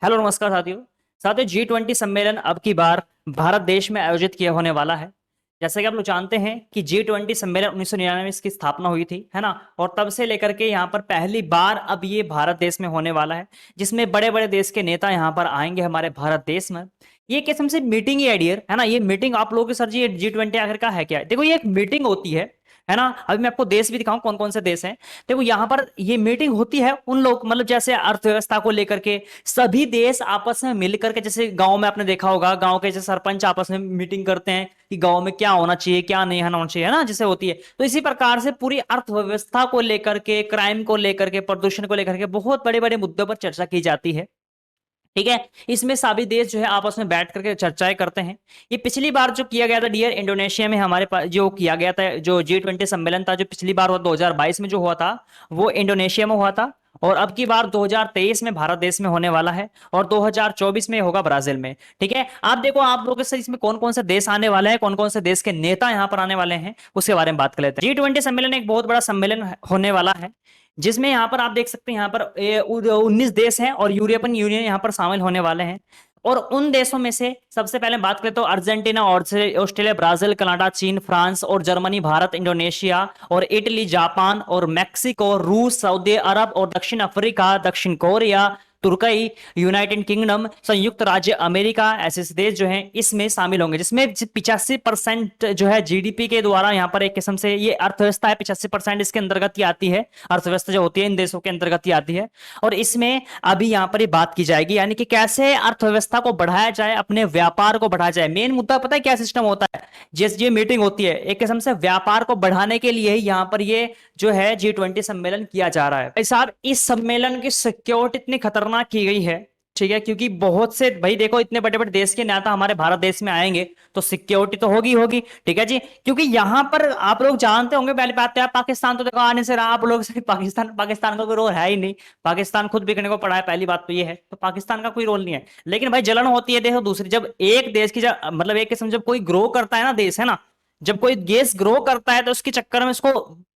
Hello नमस्कार साथियों G20 सम्मेलन अब की बार भारत देश में आयोजित किया होने वाला है। जैसे कि आप लोग जानते हैं कि G20 सम्मेलन 1999 में इसकी स्थापना हुई थी, है ना। और तब से लेकर के यहाँ पर पहली बार अब ये भारत देश में होने वाला है, जिसमें बड़े बड़े देश के नेता यहाँ पर आएंगे हमारे भारत देश में। ये किस्म से मीटिंग ही आइडियर है ना। ये मीटिंग आप लोगों के सर जी, ये G20 आखिर का है क्या? देखो, ये एक मीटिंग होती है ना। अभी मैं आपको देश भी दिखाऊं कौन कौन से देश हैं। देखो, यहाँ पर ये मीटिंग होती है उन लोग, मतलब जैसे अर्थव्यवस्था को लेकर के सभी देश आपस में मिलकर के, जैसे गांव में आपने देखा होगा, गांव के जैसे सरपंच आपस में मीटिंग करते हैं कि गांव में क्या होना चाहिए, क्या नहीं होना चाहिए, है ना, जैसे होती है। तो इसी प्रकार से पूरी अर्थव्यवस्था को लेकर के, क्राइम को लेकर के, प्रदूषण को लेकर के बहुत बड़े बड़े मुद्दों पर चर्चा की जाती है। ठीक है। इसमें सभी देश जो है आपस में बैठ करके चर्चाएं करते हैं। ये पिछली बार जो किया गया था डियर इंडोनेशिया में हमारे पास जो किया गया था, जो G20 सम्मेलन था, जो पिछली बार हुआ 2022 में जो हुआ था, वो इंडोनेशिया में हुआ था। और अब की बार 2023 में भारत देश में होने वाला है, और 2024 में होगा ब्राजील में। ठीक है। आप देखो, आप लोगों से इसमें कौन कौन से देश आने वाले हैं, कौन कौन से देश के नेता यहाँ पर आने वाले हैं, उसके बारे में बात कर लेते हैं। G20 सम्मेलन एक बहुत बड़ा सम्मेलन होने वाला है, जिसमें यहाँ पर आप देख सकते हैं, यहाँ पर 19 देश हैं और यूरोपियन यूनियन यहाँ पर शामिल होने वाले हैं। और उन देशों में से सबसे पहले बात करें तो अर्जेंटीना, और ऑस्ट्रेलिया, ब्राजील, कनाडा, चीन, फ्रांस और जर्मनी, भारत, इंडोनेशिया और इटली, जापान और मैक्सिको, रूस, सऊदी अरब और दक्षिण अफ्रीका, दक्षिण कोरिया, तुर्की, यूनाइटेड किंगडम, संयुक्त राज्य अमेरिका, ऐसे ऐसे देश जो हैं इसमें शामिल होंगे, जिसमें 85% जो है जीडीपी के द्वारा यहाँ पर एक किस्म से ये अर्थव्यवस्था है, 85% इसके अंतर्गत ही आती है। अर्थव्यवस्था जो होती है इन देशों के अंतर्गत ही आती है। और इसमें अभी यहाँ पर ये बात की जाएगी, यानी कि कैसे अर्थव्यवस्था को बढ़ाया जाए, अपने व्यापार को बढ़ाया जाए। मेन मुद्दा पता है क्या सिस्टम होता है? जिस ये मीटिंग होती है एक किस्म से व्यापार को बढ़ाने के लिए ही यहाँ पर ये जो है G20 सम्मेलन किया जा रहा है। भाई साहब, इस सम्मेलन की सिक्योरिटी इतनी खतरनाक की गई है, ठीक है, क्योंकि बहुत से, भाई देखो, इतने बड़े बड़े देश के नेता हमारे भारत देश में आएंगे तो सिक्योरिटी तो होगी होगी, ठीक है जी। क्योंकि यहां पर आप लोग जानते होंगे, पहली बात तो, पाकिस्तान तो देखो आने से रहा, आप लोग से पाकिस्तान पाकिस्तान का कोई रोल है ही नहीं। पाकिस्तान खुद बिकने को पड़ा है, पहली बात तो ये है, तो पाकिस्तान का कोई रोल नहीं है। लेकिन भाई जलन होती है, देखो दूसरी, जब एक देश की, जब मतलब एक किस्म जब कोई ग्रो करता है ना देश, है ना, जब कोई देश ग्रो करता है तो उसके चक्कर में उसको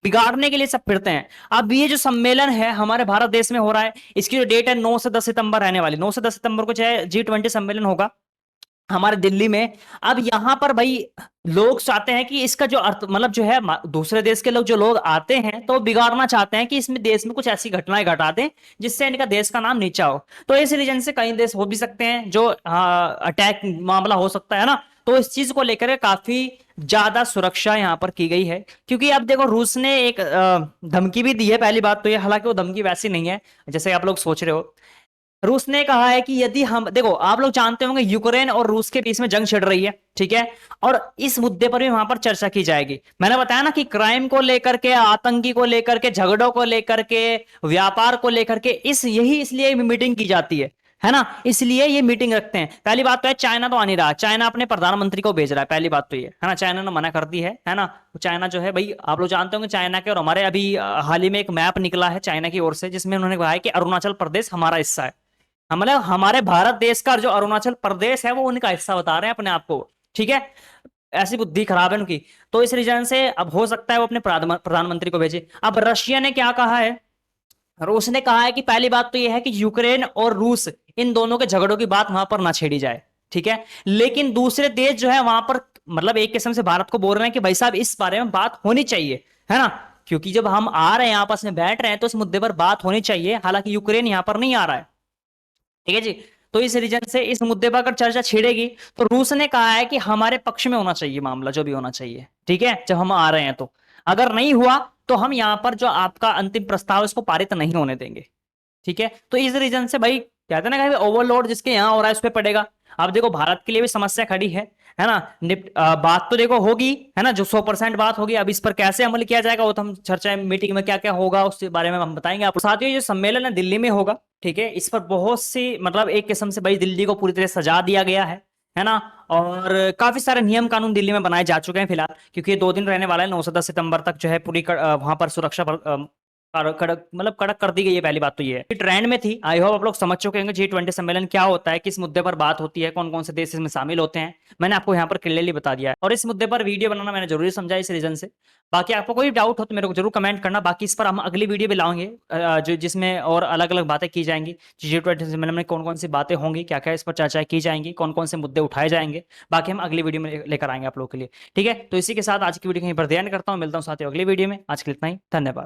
बिगाड़ने के लिए सब फिरते हैं। अब ये जो सम्मेलन है हमारे भारत देश में हो रहा है, इसकी जो डेट है 9 से 10 सितंबर रहने वाली, 9 से 10 सितंबर को जो है G20 सम्मेलन होगा हमारे दिल्ली में। अब यहां पर भाई लोग चाहते हैं कि इसका जो अर्थ, मतलब जो है दूसरे देश के लोग, जो लोग आते हैं तो बिगाड़ना चाहते हैं कि इसमें देश में कुछ ऐसी घटनाएं घटा दें जिससे इनका देश का नाम नीचा हो। तो इस रीजन से कई देश हो भी सकते हैं जो अटैक मामला हो सकता है ना। तो इस चीज को लेकर के काफी ज्यादा सुरक्षा यहां पर की गई है, क्योंकि अब देखो रूस ने एक धमकी भी दी है। पहली बात तो ये, हालांकि वो धमकी वैसी नहीं है जैसे आप लोग सोच रहे हो। रूस ने कहा है कि यदि हम, देखो आप लोग जानते होंगे यूक्रेन और रूस के बीच में जंग छिड़ रही है, ठीक है। और इस मुद्दे पर भी वहां पर चर्चा की जाएगी। मैंने बताया ना कि क्राइम को लेकर के, आतंकी को लेकर के, झगड़ों को लेकर के, व्यापार को लेकर के, इस यही इसलिए मीटिंग की जाती है ना। इसलिए ये मीटिंग रखते हैं। पहली बात तो है, चाइना तो आ नहीं रहा, चाइना अपने प्रधानमंत्री को भेज रहा है, पहली बात तो ये है ना। चाइना ने मना कर दी है ना। चाइना जो है भाई, आप लोग जानते होंगे चाइना के, और हमारे अभी हाल ही में एक मैप निकला है चाइना की ओर से, जिसमें उन्होंने कहा है कि अरुणाचल प्रदेश हमारा हिस्सा है। मतलब हमारे भारत देश का जो अरुणाचल प्रदेश है वो उनका हिस्सा बता रहे हैं अपने आप को, ठीक है। ऐसी बुद्धि खराब है उनकी। तो इस रीजन से अब हो सकता है वो अपने प्रधानमंत्री को भेजे। अब रशिया ने क्या कहा है? रूस ने कहा है कि पहली बात तो यह है कि यूक्रेन और रूस, इन दोनों के झगड़ों की बात वहां पर ना छेड़ी जाए, ठीक है। लेकिन दूसरे देश जो है वहां पर, मतलब एक किस्म से भारत को बोल रहे हैं कि भाई साहब इस बारे में बात होनी चाहिए, है ना। क्योंकि जब हम आ रहे हैं आपस में बैठ रहे हैं तो इस मुद्दे पर बात होनी चाहिए। हालांकि यूक्रेन यहां पर नहीं आ रहा है, ठीक है जी। तो इस रीजन से इस मुद्दे पर अगर चर्चा छिड़ेगी तो रूस ने कहा है कि हमारे पक्ष में होना चाहिए मामला, जो भी होना चाहिए, ठीक है, जब हम आ रहे हैं तो। अगर नहीं हुआ तो हम यहां पर जो आपका अंतिम प्रस्ताव है उसको पारित नहीं होने देंगे, ठीक है। तो इस रीजन से भाई कहते हैं ना कि ओवरलोड जिसके यहाँ हो रहा है उस पर पड़ेगा। अब देखो भारत के लिए भी समस्या खड़ी है ना। बात तो देखो होगी, है ना, जो 100% बात होगी। अब इस पर कैसे अमल किया जाएगा वो तो हम चर्चा मीटिंग में क्या क्या होगा उस बारे में हम बताएंगे आपको। साथियों, ये सम्मेलन है दिल्ली में होगा, ठीक है। इस पर बहुत सी, मतलब एक किस्म से भाई दिल्ली को पूरी तरह सजा दिया गया है ना। और काफी सारे नियम कानून दिल्ली में बनाए जा चुके हैं फिलहाल, क्योंकि ये 2 दिन रहने वाला है, 9 से 10 सितंबर तक जो है पूरी वहां पर सुरक्षा कड़क मतलब कड़क कर दी गई है। पहली बात तो ये है ट्रेंड में थी। आई होप आप लोग समझ चुके होंगे G20 सम्मेलन क्या होता है, किस मुद्दे पर बात होती है, कौन कौन से देश इसमें शामिल होते हैं। मैंने आपको यहाँ पर क्लियरली बता दिया है और इस मुद्दे पर वीडियो बनाना मैंने जरूरी समझा इस रीजन से। बाकी आपको कोई डाउट हो तो मेरे को जरूर कमेंट करना। बाकी इस पर हम अगली वीडियो भी लाएंगे जो जिसमें और अलग अलग बातें की जाएंगी। G20 सम्मेलन में कौन कौन सी बातें होंगी, क्या क्या इस पर चर्चा की जाएंगी, कौन कौन से मुद्दे उठाए जाएंगे, बाकी हम अगली वीडियो में लेकर आएंगे आप लोगों के लिए। ठीक है, तो इसी के साथ आज की वीडियो कहीं पर ध्यान करता हूँ, मिलता हूँ साथियों अगली वीडियो में। आज के लिए इतना ही, धन्यवाद।